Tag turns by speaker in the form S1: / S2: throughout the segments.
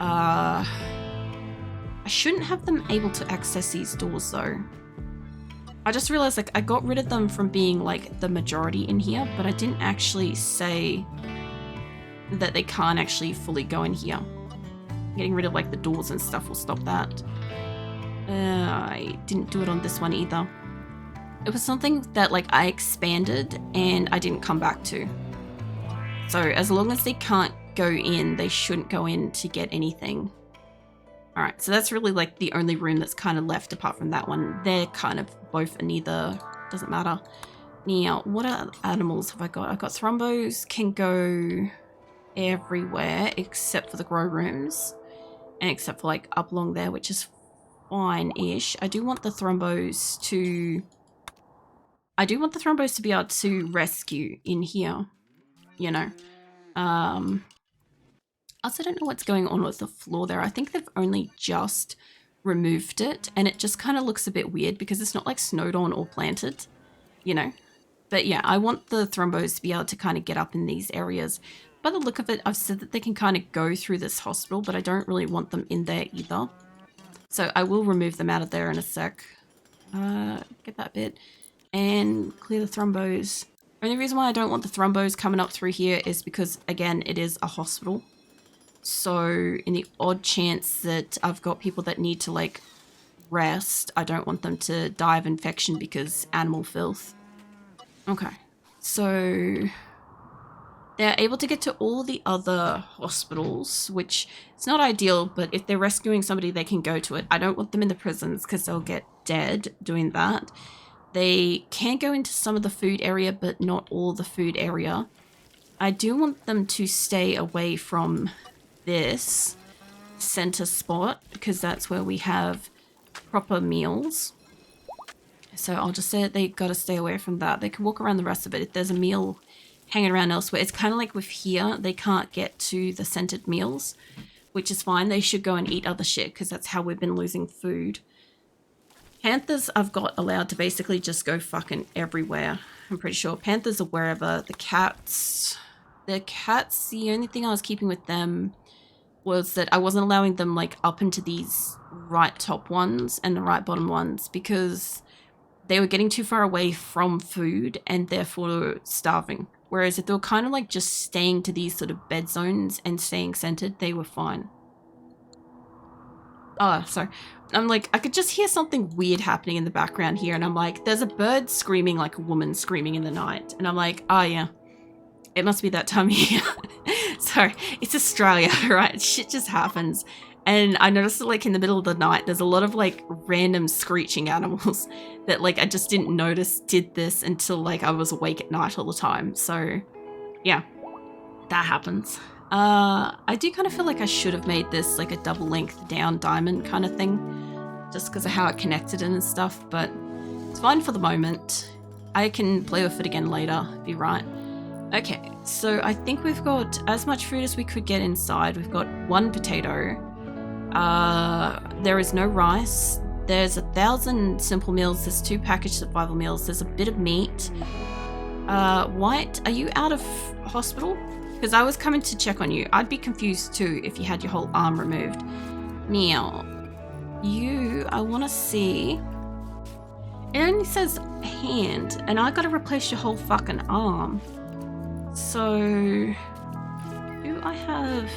S1: I shouldn't have them able to access these doors though. I just realized like I got rid of them from being like the majority in here, but I didn't actually say that they can't actually fully go in here. Getting rid of like the doors and stuff will stop that. I didn't do it on this one either. It was something that like I expanded and I didn't come back to. So as long as they can't go in, they shouldn't go in to get anything. Alright, so that's really like the only room that's kind of left apart from that one. They're kind of both and neither, doesn't matter. Now, what other animals have I got? I've got thrombos, can go everywhere except for the grow rooms. And except for like up along there, which is fine-ish. I do want the thrombos to be able to rescue in here, you know. I also don't know what's going on with the floor there. I think they've only just removed it and it just kind of looks a bit weird because it's not like snowed on or planted, you know. But yeah, I want the thrombos to be able to kind of get up in these areas. By the look of it, I've said that they can kind of go through this hospital, but I don't really want them in there either. So I will remove them out of there in a sec. Get that bit. And clear the thrombos. The only reason why I don't want the thrombos coming up through here is because, again, it is a hospital. So in the odd chance that I've got people that need to, like, rest, I don't want them to die of infection because animal filth. Okay. So they're able to get to all the other hospitals, which is not ideal, but if they're rescuing somebody, they can go to it. I don't want them in the prisons because they'll get dead doing that. They can go into some of the food area, but not all the food area. I do want them to stay away from this center spot because that's where we have proper meals. So I'll just say that they got to stay away from that. They can walk around the rest of it. If there's a meal hanging around elsewhere, it's kind of like with here, they can't get to the centered meals, which is fine. They should go and eat other shit because that's how we've been losing food. Panthers I've got allowed to basically just go fucking everywhere. I'm pretty sure. Panthers are wherever. The cats, the only thing I was keeping with them was that I wasn't allowing them like up into these right top ones and the right bottom ones because they were getting too far away from food and therefore starving. Whereas if they were kind of like just staying to these sort of bed zones and staying centered, they were fine. Oh, sorry. I'm like, I could just hear something weird happening in the background here. And I'm like, there's a bird screaming like a woman screaming in the night. And I'm like, oh yeah, it must be that time of year. Sorry, it's Australia, right? Shit just happens. And I noticed that like in the middle of the night, there's a lot of like random screeching animals that like I just didn't notice did this until like I was awake at night all the time. So yeah, that happens. I do kind of feel like I should have made this like a double length down diamond kind of thing, just because of how it connected and stuff, but it's fine for the moment. I can play with it again later, be right. Okay, so I think we've got as much food as we could get inside. We've got 1 potato. There is no rice. There's 1,000 simple meals. There's 2 packaged survival meals. There's a bit of meat. White, are you out of hospital? Because I was coming to check on you. I'd be confused too if you had your whole arm removed. Now, you, I want to see. It only says hand, and I gotta replace your whole fucking arm. So, do I have?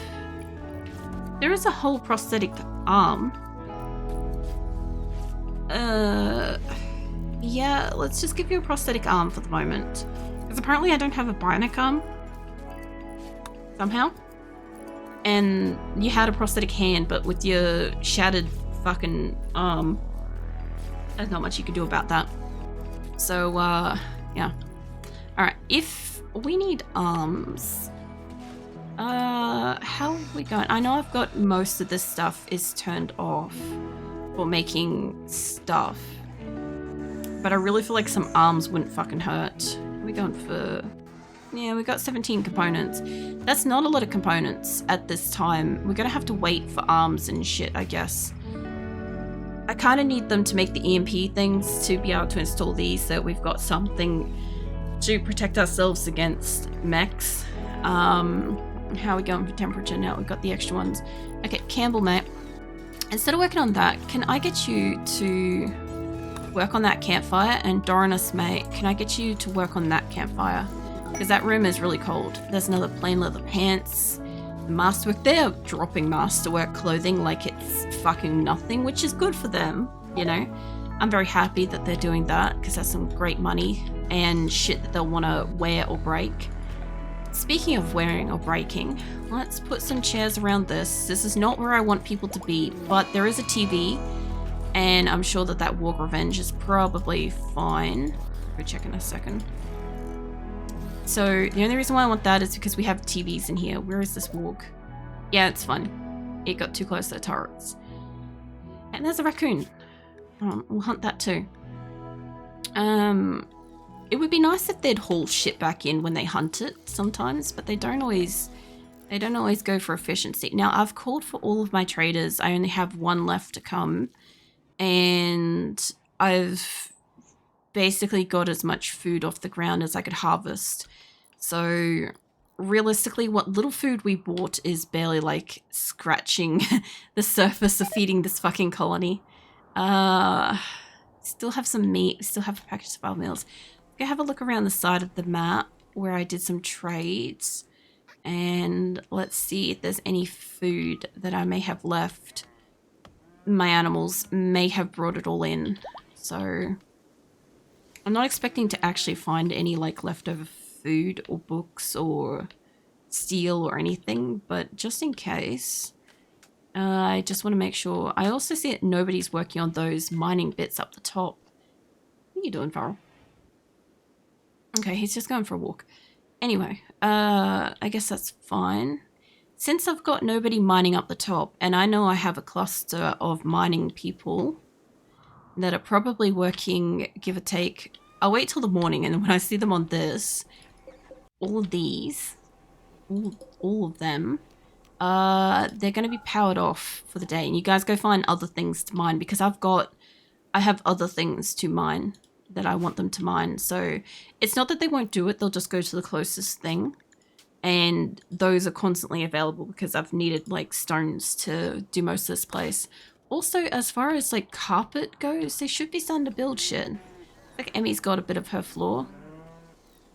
S1: There is a whole prosthetic arm. Yeah, let's just give you a prosthetic arm for the moment. Because apparently I don't have a bionic arm. Somehow. And you had a prosthetic hand, but with your shattered fucking arm, there's not much you can do about that. So, yeah. Alright, if we need arms, how are we going? I know I've got most of this stuff is turned off for making stuff, but I really feel like some arms wouldn't fucking hurt. What are we going for? Yeah, we got 17 components. That's not a lot of components at this time. We're gonna have to wait for arms and shit, I guess. I kind of need them to make the EMP things to be able to install these so we've got something to protect ourselves against mechs. How are we going for temperature now? We've got the extra ones. Okay, Campbell, mate. Instead of working on that, can I get you to work on that campfire? And Dorinus, mate, can I get you to work on that campfire? Because that room is really cold. There's another plain leather pants. The masterwork. They're dropping masterwork clothing like it's fucking nothing, which is good for them, you know? I'm very happy that they're doing that because that's some great money and shit that they'll want to wear or break. Speaking of wearing or breaking, let's put some chairs around this. This is not where I want people to be, but there is a TV, and I'm sure that that Walk Revenge is probably fine. Go check in a second. So the only reason why I want that is because we have TVs in here. Where is this Walk? Yeah, it's fine. It got too close to the turrets. And there's a raccoon. We'll hunt that too. It would be nice if they'd haul shit back in when they hunt it sometimes, but they don't always go for efficiency. Now, I've called for all of my traders. I only have one left to come, and I've basically got as much food off the ground as I could harvest. So realistically, what little food we bought is barely like scratching the surface of feeding this fucking colony. Still have some meat, still have a package of wild meals. Go have a look around the side of the map where I did some trades, and let's see if there's any food that I may have left. My animals may have brought it all in, so I'm not expecting to actually find any like leftover food or books or steel or anything, but just in case, I just want to make sure. I also see that nobody's working on those mining bits up the top. What are you doing, Farrell? Okay, he's just going for a walk. Anyway, I guess that's fine. Since I've got nobody mining up the top, and I know I have a cluster of mining people that are probably working, give or take, I'll wait till the morning, and when I see them on this, all of these, all of them, they're going to be powered off for the day, and you guys go find other things to mine, because I have other things to mine that I want them to mine. So it's not that they won't do it, they'll just go to the closest thing, and those are constantly available because I've needed like stones to do most of this place. Also, as far as like carpet goes, they should be starting to build shit. Like Emmy's got a bit of her floor.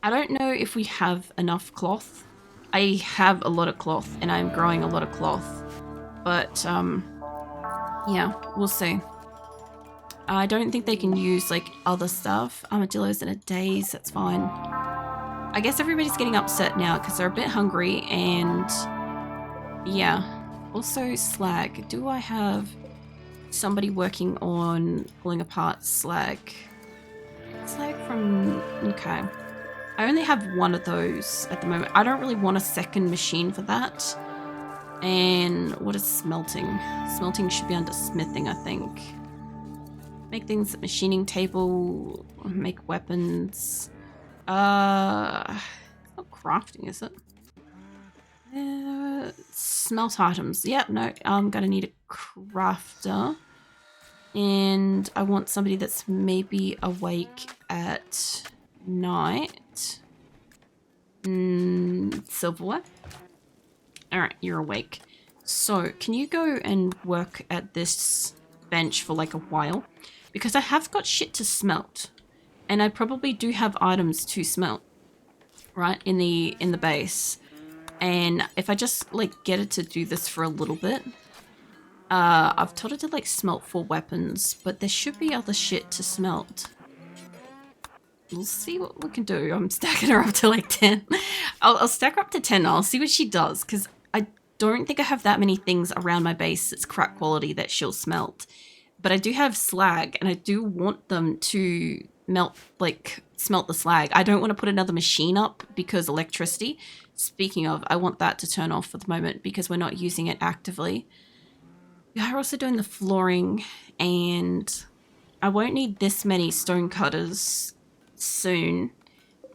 S1: I don't know if we have enough cloth. I have a lot of cloth and I'm growing a lot of cloth, but yeah, we'll see. I don't think they can use like other stuff. Armadillos in a daze, that's fine. I guess everybody's getting upset now because they're a bit hungry, and yeah. Also slag. Do I have somebody working on pulling apart slag? Slag from... okay. I only have one of those at the moment. I don't really want a second machine for that. And what is smelting? Smelting should be under smithing, I think. Make things at machining table, make weapons. It's not crafting, is it? Smelt items. Yeah, no, I'm gonna need a crafter. And I want somebody that's maybe awake at night. Silverware. Alright, you're awake. So, can you go and work at this bench for like a while? Because I have got shit to smelt. And I probably do have items to smelt. Right? In the base. And if I just like get it to do this for a little bit. I've told it to like smelt 4 weapons. But there should be other shit to smelt. We'll see what we can do. I'm stacking her up to like 10. I'll stack her up to 10. I'll see what she does. Because I don't think I have that many things around my base that's crap quality that she'll smelt. But I do have slag, and I do want them to smelt the slag. I don't want to put another machine up because electricity. Speaking of, I want that to turn off for the moment because we're not using it actively. We are also doing the flooring, and I won't need this many stone cutters soon.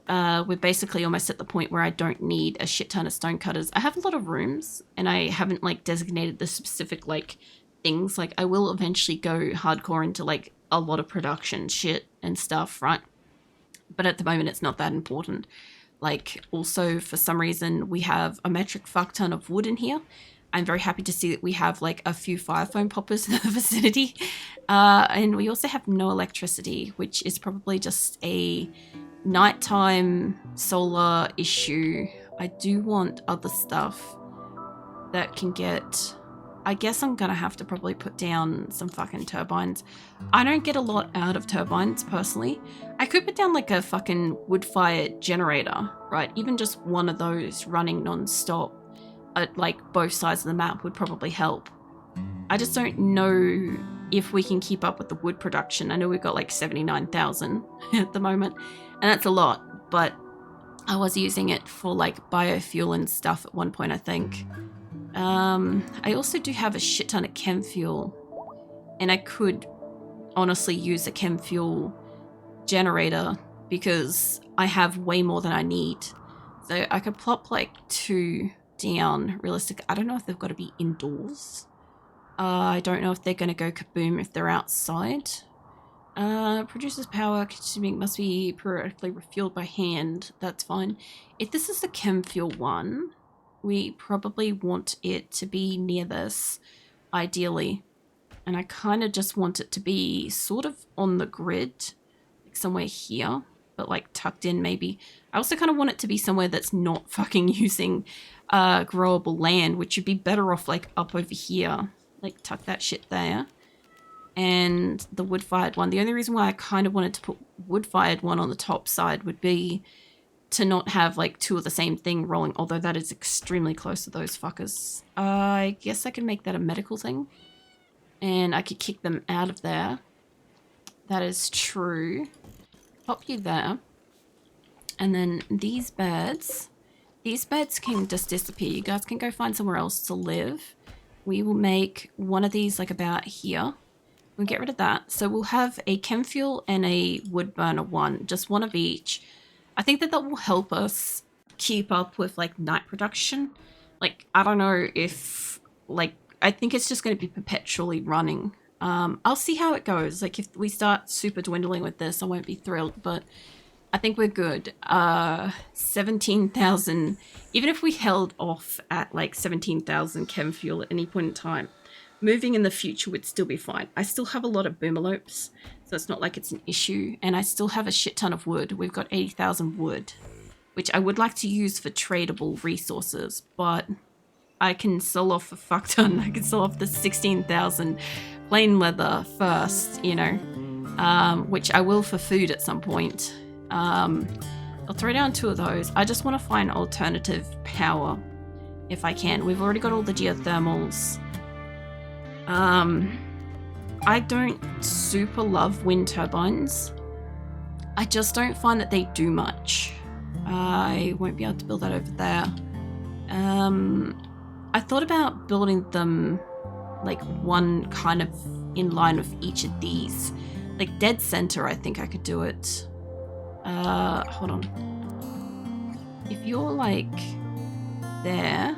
S1: We're basically almost at the point where I don't need a shit ton of stone cutters. I have a lot of rooms, and I haven't like designated the specific like things. Like I will eventually go hardcore into like a lot of production shit and stuff, right? But at the moment it's not that important. Like, also, for some reason, we have a metric fuck ton of wood in here. I'm very happy to see that we have, like, a few fire foam poppers in the vicinity. And we also have no electricity, which is probably just a nighttime solar issue. I do want other stuff that can get... I guess I'm gonna have to probably put down some fucking turbines. I don't get a lot out of turbines, personally. I could put down like a fucking wood-fired generator, right? Even just one of those running non-stop at like both sides of the map would probably help. I just don't know if we can keep up with the wood production. I know we've got like 79,000 at the moment, and that's a lot, but I was using it for like biofuel and stuff at one point, I think. I also do have a shit ton of chem fuel, and I could honestly use a chem fuel generator because I have way more than I need. So I could plop like 2 down realistic. I don't know if they've got to be indoors. I don't know if they're going to go kaboom if they're outside. Produces power, consuming, must be periodically refueled by hand. That's fine. If this is the chem fuel one, we probably want it to be near this, ideally. And I kind of just want it to be sort of on the grid, like somewhere here, but like tucked in maybe. I also kind of want it to be somewhere that's not fucking using growable land, which would be better off like up over here. Like tuck that shit there. And the wood-fired one. The only reason why I kind of wanted to put wood-fired one on the top side would be to not have like 2 of the same thing rolling, although that is extremely close to those fuckers. I guess I can make that a medical thing, and I could kick them out of there. That is true. Pop you there. And then these beds can just disappear. You guys can go find somewhere else to live. We will make one of these like about here. We'll get rid of that. So we'll have a chem fuel and a wood burner one, just one of each. I think that will help us keep up with like night production. Like, I don't know if like, I think it's just going to be perpetually running. I'll see how it goes. Like if we start super dwindling with this, I won't be thrilled, but I think we're good. 17,000, even if we held off at like 17,000 chem fuel at any point in time, moving in the future would still be fine. I still have a lot of boomalopes, so it's not like it's an issue. And I still have a shit ton of wood. We've got 80,000 wood, which I would like to use for tradable resources, but I can sell off a fuck ton. I can sell off the 16,000 plain leather first, you know, which I will for food at some point. I'll throw down 2 of those. I just want to find alternative power if I can. We've already got all the geothermals. I don't super love wind turbines. I just don't find that they do much. I won't be able to build that over there. I thought about building them like one kind of in line with each of these. Like dead center, I think I could do it. Hold on. If you're like there,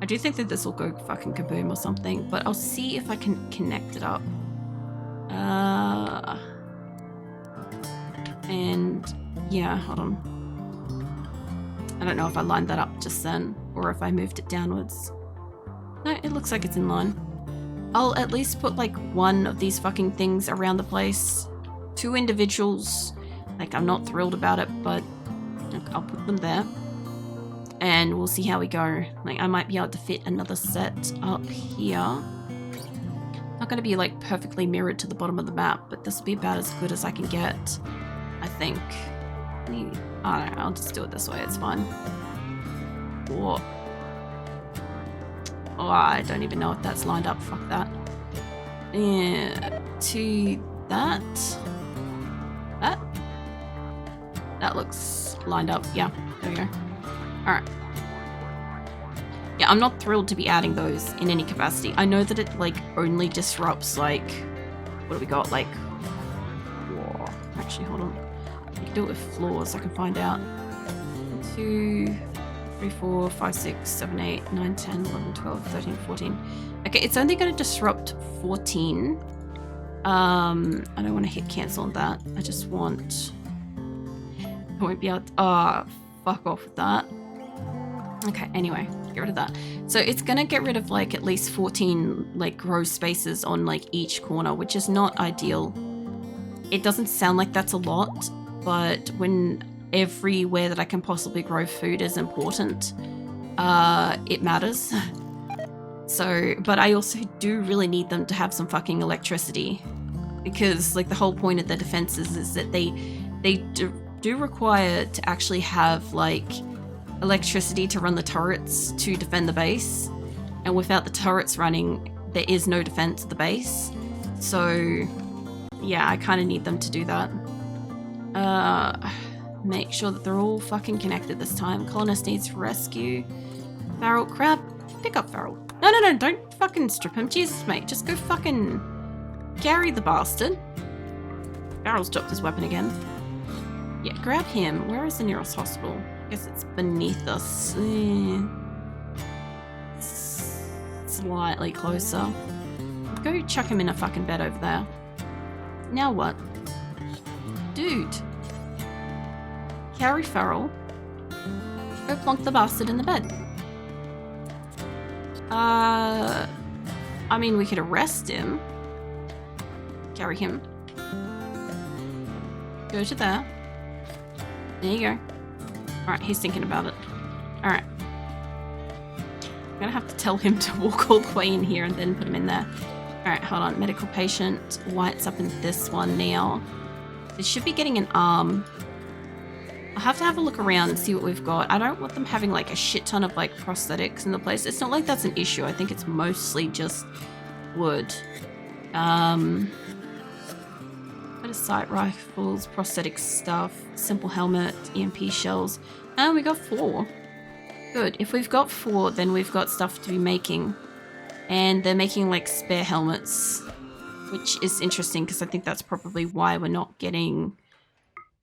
S1: I do think that this will go fucking kaboom or something, but I'll see if I can connect it up. And yeah, hold on. I don't know if I lined that up just then or if I moved it downwards. No, it looks like it's in line. I'll at least put like one of these fucking things around the place. 2 individuals. Like, I'm not thrilled about it, but I'll put them there. And we'll see how we go. Like, I might be able to fit another set up here. Not going to be, like, perfectly mirrored to the bottom of the map, but this will be about as good as I can get, I think. I don't know, I'll just do it this way, it's fine. Whoa. Oh, I don't even know if that's lined up, fuck that. Yeah, to that. That looks lined up, yeah, there we go. Alright. Yeah, I'm not thrilled to be adding those in any capacity. I know that it, like, only disrupts, like... What do we got? Like... Whoa. Actually, hold on. I can do it with floors, I can find out. 1, 2, 3, 4, 5, 6, 7, 8, 9, 10, 11, 12, 13, 14. Okay, it's only going to disrupt 14. I don't want to hit cancel on that. I just want... I won't be able to... fuck off with that. Okay, anyway, get rid of that. So it's gonna get rid of like at least 14 like grow spaces on like each corner, which is not ideal. It doesn't sound like that's a lot, but when everywhere that I can possibly grow food is important, it matters. So, but I also do really need them to have some fucking electricity, because like the whole point of their defenses is that they do require to actually have like electricity to run the turrets to defend the base, and without the turrets running, there is no defense of the base. So yeah, I kind of need them to do that. Make sure that they're all fucking connected this time. Colonist needs rescue. Feral crab, pick up Feral. No, don't fucking strip him. Jesus, mate, just go fucking carry the bastard. Feral's dropped his weapon again. Yeah, grab him. Where is the nearest hospital? I guess it's beneath us. Slightly closer. Go chuck him in a fucking bed over there. Now what? Dude. Carry Feral. Go plonk the bastard in the bed. I mean, we could arrest him. Carry him. Go to there. There you go. Alright, he's thinking about it. Alright. I'm gonna have to tell him to walk all the way in here and then put him in there. Alright, hold on. Medical patient. White's up in this one now. They should be getting an arm. I'll have to have a look around and see what we've got. I don't want them having like a shit ton of like prosthetics in the place. It's not like that's an issue. I think it's mostly just wood. Bit of sight rifles, prosthetic stuff, simple helmet, EMP shells. And we got 4. Good. If we've got 4, then we've got stuff to be making. And they're making like spare helmets, which is interesting because I think that's probably why we're not getting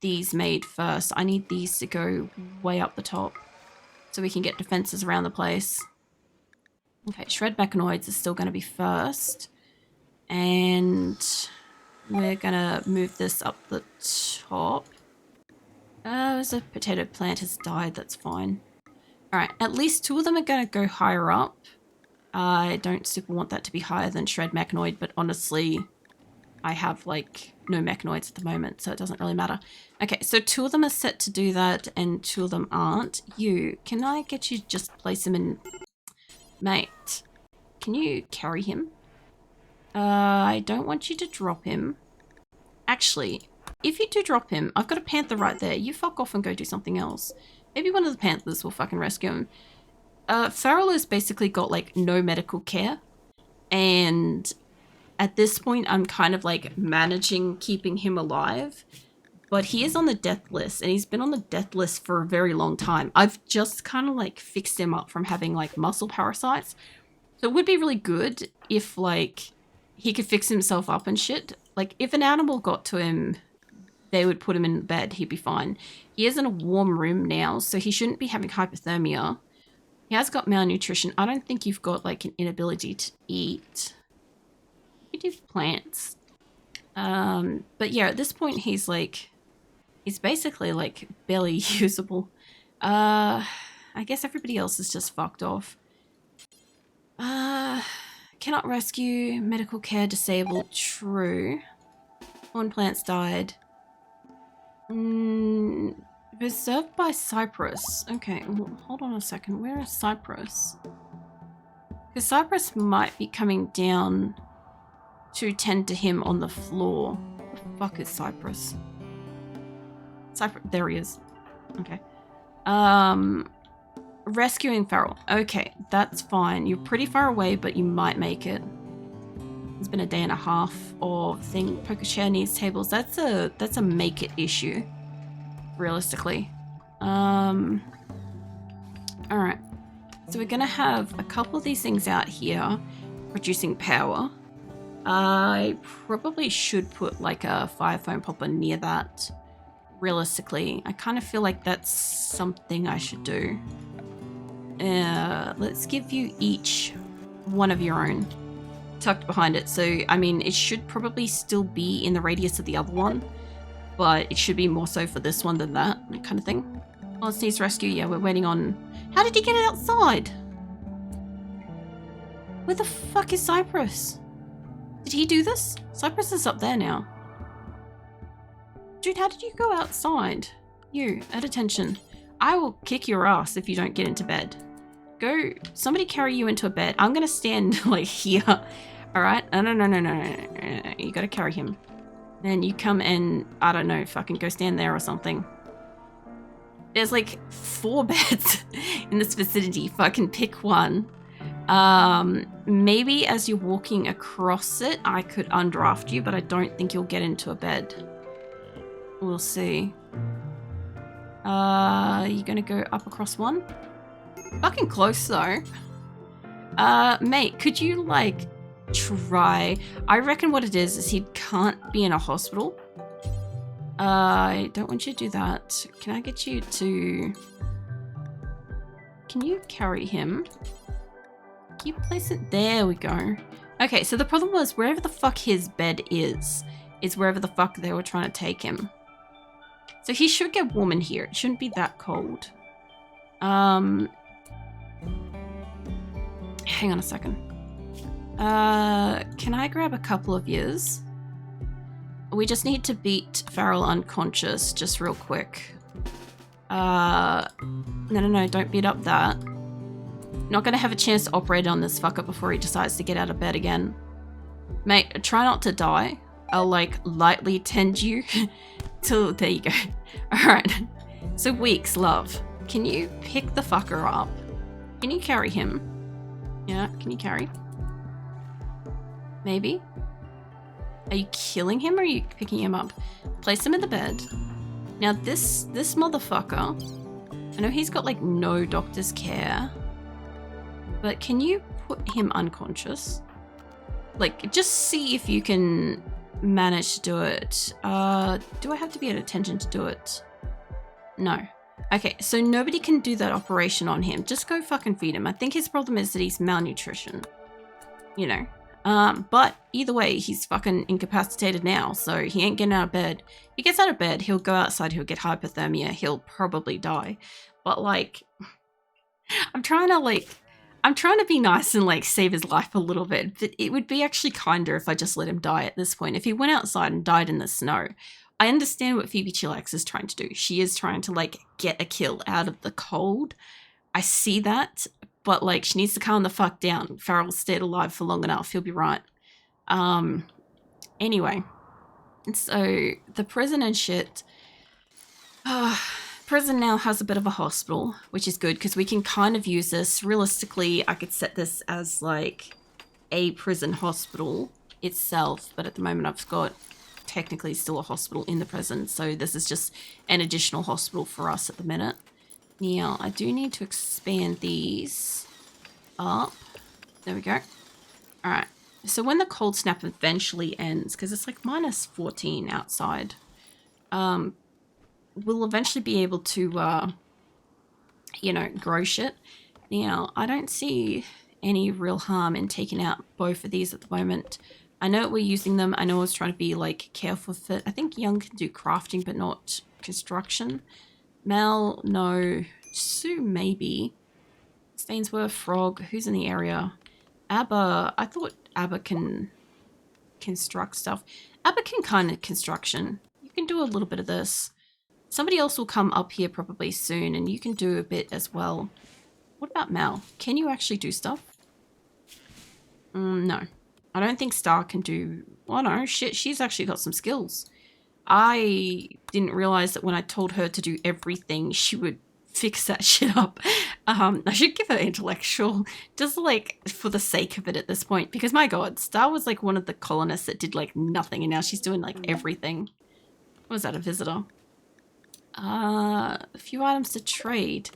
S1: these made first. I need these to go way up the top so we can get defenses around the place. Okay, shred mechanoids is still going to be first. And we're going to move this up the top. There's a potato plant has died, that's fine. Alright, at least 2 of them are going to go higher up. I don't super want that to be higher than shred mechanoid, but honestly, I have like no mechanoids at the moment, so it doesn't really matter. Okay, so 2 of them are set to do that and 2 of them aren't. Can I get you to just place him in? Mate, can you carry him? I don't want you to drop him. Actually, if you do drop him, I've got a panther right there. You fuck off and go do something else. Maybe one of the panthers will fucking rescue him. Feral has basically got like no medical care, and at this point I'm kind of like managing keeping him alive, but he is on the death list, and he's been on the death list for a very long time. I've just kind of like fixed him up from having like muscle parasites, so it would be really good if like he could fix himself up and shit. Like if an animal got to him, they would put him in bed, he'd be fine. He is in a warm room now, so he shouldn't be having hypothermia. He has got malnutrition. I don't think you've got like an inability to eat. You do plants. But yeah, at this point he's basically like barely usable. I guess everybody else is just fucked off. Cannot rescue, medical care disabled, true. Horn plants died. Reserved by Cyprus. Okay, well, hold on a second. Where is Cyprus? Because Cyprus might be coming down to tend to him on the floor. What the fuck is Cyprus? There he is. Okay. Rescuing Feral. Okay, that's fine. You're pretty far away, but you might make it. It's been a day and a half of thing. Poker chair needs tables. That's a make it issue. Realistically. Alright. So we're gonna have a couple of these things out here producing power. I probably should put like a fire foam popper near that. Realistically, I kind of feel like that's something I should do. Let's give you each one of your own tucked behind it. So, I mean, it should probably still be in the radius of the other one, but it should be more so for this one than that kind of thing. Oh, it's needs rescue. Yeah, we're waiting on... How did he get it outside? Where the fuck is Cypress? Did he do this? Cypress is up there now. Dude, how did you go outside? You, at attention. I will kick your ass if you don't get into bed. Go, somebody carry you into a bed. I'm gonna stand like here. Alright? No. You gotta carry him. Then you come and, I don't know, fucking go stand there or something. There's like 4 beds in this vicinity. Fucking pick one. Maybe as you're walking across it, I could undraft you, but I don't think you'll get into a bed. We'll see. You gonna go up across one? Fucking close though. Mate, could you like try? I reckon what it is he can't be in a hospital. I don't want you to do that. Can I get you to... Can you carry him? Can you place it? There we go. Okay, so the problem was wherever the fuck his bed is wherever the fuck they were trying to take him. So he should get warm in here. It shouldn't be that cold. Hang on a second. Can I grab a couple of yours? We just need to beat Farrell unconscious just real quick. No, don't beat up that. Not gonna have a chance to operate on this fucker before he decides to get out of bed again. Mate, try not to die. I'll like lightly tend you till there you go. Alright. So Weeks, love. Can you pick the fucker up? Can you carry him? Yeah, can you carry? Maybe? Are you killing him or are you picking him up? Place him in the bed. Now this motherfucker, I know he's got like no doctor's care, but can you put him unconscious? Like just see if you can manage to do it. Do I have to be at attention to do it? No. Okay, so nobody can do that operation on him. Just go fucking feed him. I think his problem is that he's malnutrition. You know. But either way, he's fucking incapacitated now, so he ain't getting out of bed. If he gets out of bed, he'll go outside, he'll get hypothermia, he'll probably die. But like, I'm trying to be nice and like save his life a little bit, but it would be actually kinder if I just let him die at this point. If he went outside and died in the snow, I understand what Phoebe Chillax is trying to do. She is trying to like get a kill out of the cold. I see that. But, like, she needs to calm the fuck down. Farrell stayed alive for long enough. He'll be right. Anyway. So, the prison and shit. Prison now has a bit of a hospital, which is good because we can kind of use this. Realistically, I could set this as, like, a prison hospital itself. But at the moment, I've got technically still a hospital in the prison. So, this is just an additional hospital for us at the minute. Now, I do need to expand these up. There we go. Alright. So when the cold snap eventually ends, because it's like minus 14 outside, we'll eventually be able to, you know, grow shit. Now, I don't see any real harm in taking out both of these at the moment. I know we're using them. I know I was trying to be, like, careful with it. I think Young can do crafting, but not construction. Mel, no. Sue, maybe. Stainsworth, Frog, who's in the area? Abba, I thought Abba can construct stuff. Abba can kind of construction. You can do a little bit of this. Somebody else will come up here probably soon, and you can do a bit as well. What about Mel? Can you actually do stuff? No. I don't think Star can do... Oh no, shit, she's actually got some skills. I didn't realize that when I told her to do everything, she would fix that shit up. I should give her intellectual, just like for the sake of it at this point, because my god, Star was like one of the colonists that did like nothing, and now she's doing like everything. Was that a visitor? A few items to trade.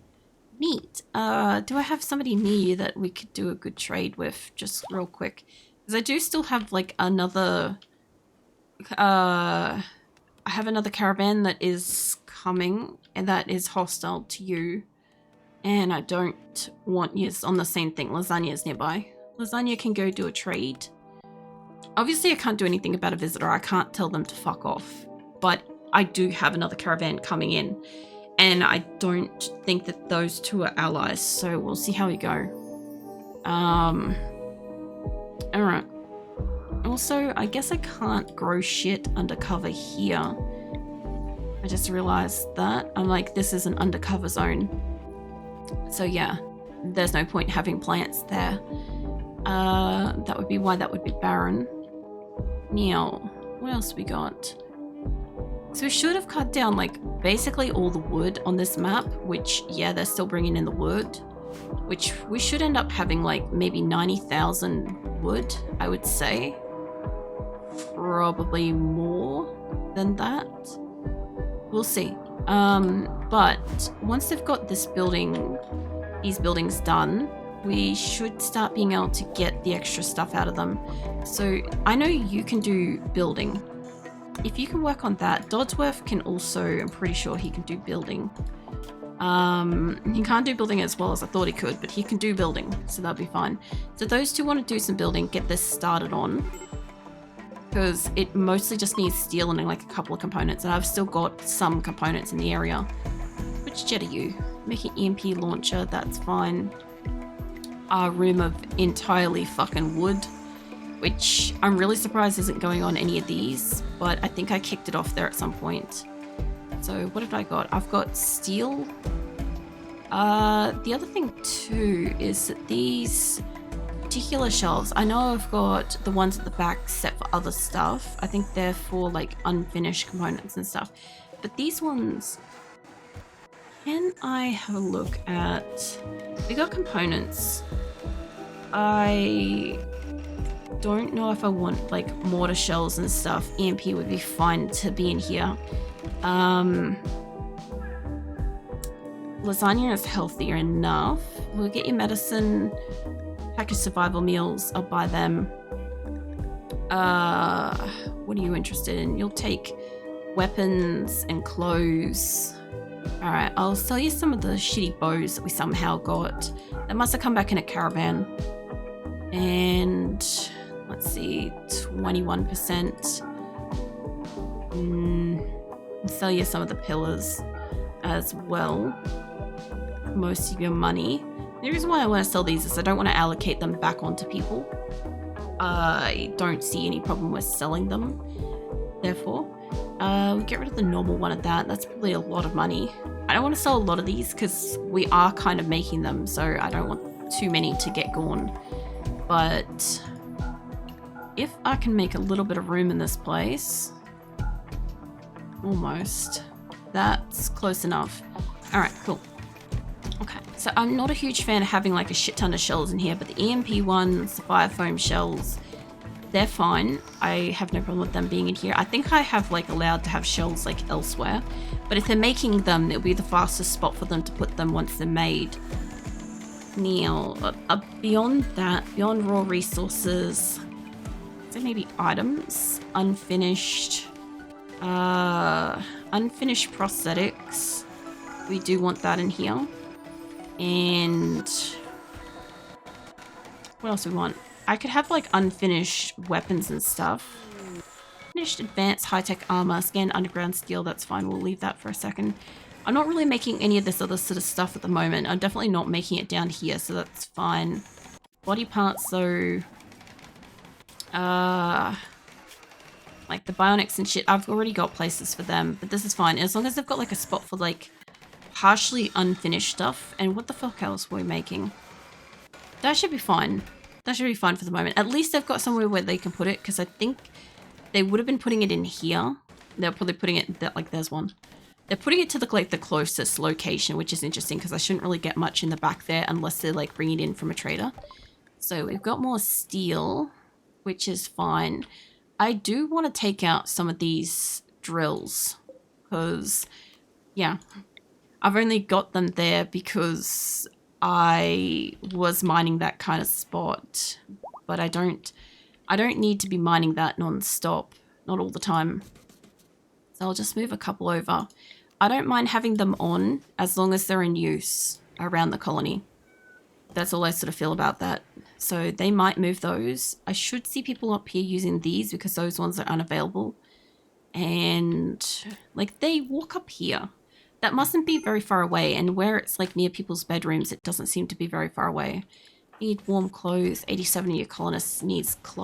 S1: Neat. Do I have somebody near you that we could do a good trade with, just real quick? Because I do still have like another... I have another caravan that is coming and that is hostile to you. And I don't want you on the same thing. Lasagna's nearby. Lasagna can go do a trade. Obviously, I can't do anything about a visitor. I can't tell them to fuck off. But I do have another caravan coming in. And I don't think that those two are allies, so we'll see how we go. Alright. Also, I guess I can't grow shit undercover here. I just realized that. I'm like, this is an undercover zone. So yeah, there's no point having plants there. That would be why that would be barren. Now, what else we got? So we should have cut down like basically all the wood on this map, which yeah, they're still bringing in the wood, which we should end up having like maybe 90,000 wood, I would say. Probably more than that. We'll see. But once they've got this building, these buildings done, we should start being able to get the extra stuff out of them. So I know you can do building. If you can work on that, Dodsworth can also, I'm pretty sure he can do building. He can't do building as well as I thought he could, but he can do building, so that'll be fine. So those two want to do some building, get this started on, because it mostly just needs steel and like a couple of components, and I've still got some components in the area. Which jet are you? Make an EMP launcher, that's fine. A room of entirely fucking wood, which I'm really surprised isn't going on any of these, but I think I kicked it off there at some point. So what have I got? I've got steel. The other thing too is that these particular shelves, I know I've got the ones at the back set for other stuff. I think they're for like unfinished components and stuff. But these ones, can I have a look at? We got components. I don't know if I want like mortar shells and stuff. EMP would be fine to be in here. Lasagna is healthier enough. We'll get your medicine, packaged survival meals, I'll buy them. What are you interested in? You'll take weapons and clothes. Alright, I'll sell you some of the shitty bows that we somehow got. That must have come back in a caravan. And let's see, 21%. I'll sell you some of the pillars as well. Most of your money. The reason why I want to sell these is I don't want to allocate them back onto people. I don't see any problem with selling them. Therefore, we get rid of the normal one of that. That's probably a lot of money. I don't want to sell a lot of these because we are kind of making them, so I don't want too many to get gone. But if I can make a little bit of room in this place, almost, that's close enough. All right, cool. Okay, so I'm not a huge fan of having like a shit ton of shells in here, but the EMP ones, the fire foam shells, they're fine. I have no problem with them being in here. I think I have like allowed to have shells like elsewhere, but if they're making them, it'll be the fastest spot for them to put them once they're made. Now, beyond that, beyond raw resources, so maybe items, unfinished prosthetics. We do want that in here. And what else we want? I could have like unfinished weapons and stuff. Finished advanced high-tech armor, scanned underground steel, that's fine, we'll leave that for a second. I'm not really making any of this other sort of stuff at the moment. I'm definitely not making it down here, so that's fine. Body parts though, like the bionics and shit, I've already got places for them, but this is fine. As long as they've got like a spot for like partially unfinished stuff. And what the fuck else were we making? That should be fine. That should be fine for the moment. At least they've got somewhere where they can put it, because I think they would have been putting it in here. They're probably putting it, like there's one. They're putting it to the, like, the closest location, which is interesting because I shouldn't really get much in the back there unless they're like bringing it in from a trader. So we've got more steel, which is fine. I do want to take out some of these drills because, yeah, I've only got them there because I was mining that kind of spot, but I don't need to be mining that non-stop, not all the time. So I'll just move a couple over. I don't mind having them on as long as they're in use around the colony. That's all I sort of feel about that. So they might move those. I should see people up here using these because those ones are unavailable. And like they walk up here. That mustn't be very far away, and where it's like near people's bedrooms, it doesn't seem to be very far away. Need warm clothes. 87 of your colonists needs clothes.